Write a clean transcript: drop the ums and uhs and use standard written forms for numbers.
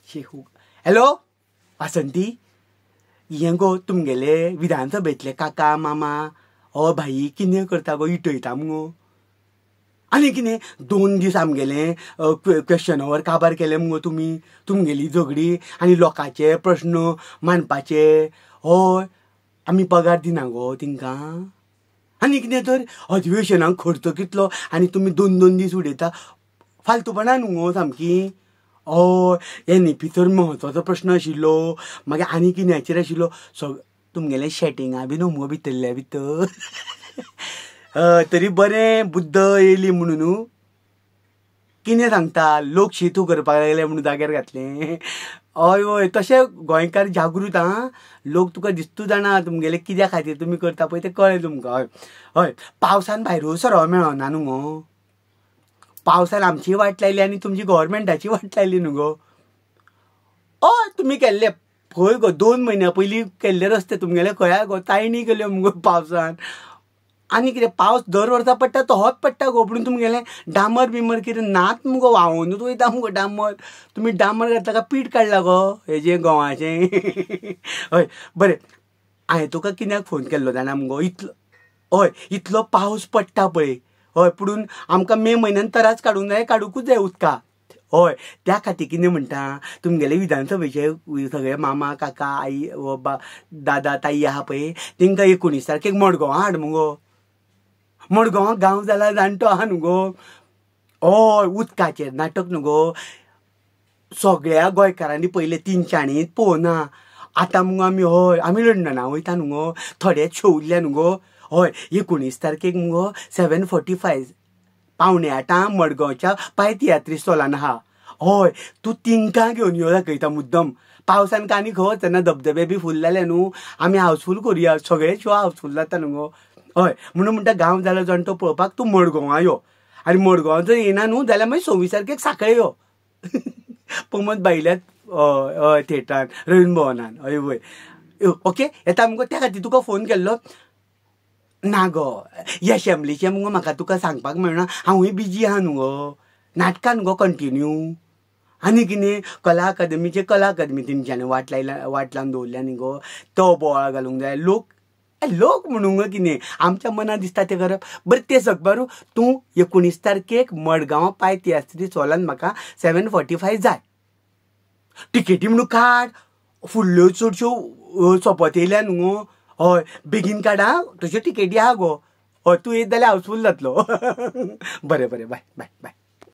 Hello वासंती, हे गो तुमगेले विधानसभेतले काका मामा हो भाई कितें करता गो, इटयता मुगो. आनी कितें 2 दीस आमगेले क्वेश्चन अवर काबार केले मुगो तुमी, तुमगेली झगडी आनी लोकांचे प्रश्न मांडपाचे. हय आमी पगार दिना गो तिंकां. आनी कितें तर अधिवेशनाक खर्च कितलो आनी तुमी 2 दीस उडयता. फालतूपणां न्हू गो सामकी. हय NEP म्हत्वाचो प्रश्न आशिल्लो, मागीर आनी कित्याचेर आशिल्लो. तुमगेले शेटिंगा बी न्हू मुगो भितरल्या भितर. तरी बरें बुद्द येयली म्हणून कितें सांगता, लोक शीत करपाक लागले म्हणून जाग्यार घातलें. हय हय तशें गोंयकार जागृत आं. लोक तुका दिसतू जाणा तुमगेले कित्या खातीर तुमी करता पळय तें कळ्ळें तुमकां. हय हय पावसान भायर सरप मेळना न्हू गो. पावसान आमची वाट लायली आनी तुमची गव्हर्मेंटाची वाट लायली न्हू गो. हय तुमी केल्ले खंय गो 2 म्हयन्या पयलीं केल्ले रस्ते तुमगेले खंय गो, तायणी गेल्यो मुगो पावसान. आनी कितें पावस दर वर्सा पडटा तो होच पडटा गो, पूण तुमगेलें डांबर बिमर कितें नात मुगो, व्हांवूनच वयता मुगो डांबर. तुमी डांबर घातला काय पीठ काडला गो हेजें गंवाचें. हय बरें हांवें तुका कित्याक फोन केल्लो जाणा मुगो, इतलो पावस पडटा पळय. हय पुणून आमकां मे म्हयन्यान तरास काडूंक जाय, काडूंकूच जाय उदका. हय त्या खातीर कितें म्हणटा, तुमगेले विधानसभेचे सगळे मामा काका आई दादा ताई आहा पळय तेंकां 19 तारखेक मडगांवां हाड मुगो. मडगांवां गांव जाला जाणटो आहा न्हू गो. हय उदकाचेर नाटक न्हू गो. सगळ्या गोंयकारांनी पयले 3 चाणीत पळोवना. आतां मुगो आमी लंडनाक वयता न्हू गो, थोडे शो उरल्या न्हू गो. हय 19 तारखेक मुगो 7:45 7:45 मडगांवच्या पायतियात्री स्टॉलान आहा. हय तूं तिंकां घेवन यो दाखयता मुद्दम. पावसान आनी खंय वचना, धबधबे बी फूल जाले न्हू, आमी हावसफूल करुया. सगळे शो हावसफूल जाता न्हू गो. हय म्हणून म्हणटा गांव जालो जाणटो पळोवपाक तूं मडगांवां यो. आनी मडगांव जर येना न्हू जाल्यार मागीर 26 तारखेक सांखळे यो. पमत बायल्या थिएटरान रवींद्र भवनान. हय वय ओके येता मुगो. त्या खातीर तुका फोन केल्लो. ना गो एसेंब्लीचें मुगो म्हाका तुका सांगपाक मेळना, हांवूय बिजी आहा न्हू गो. नाटकां न्हू गो कंटिन्यू. आनी कितें कला अकादमी तेंच्यांनी वाट लावन दवरल्या न्ही गो. तो बोवाळ घालूंक जाय. लोक म्हणूंक कितें आमच्या मनात दिसता तें करप. बरें तें सकबारू तूं 19 तारखेक मडगांव पायतियात्री स्टॉलान म्हाका 7:45 जाय. टिकेटी म्हणून काड, फुडल्यो चडश्यो सोपत येयल्या न्हू गो. हय बेगीन काड आं, तश्यो टिकेटी आहा गो. हय तूं येत जाल्यार हावसफूल जातलो. बरें बाय बाय बाय.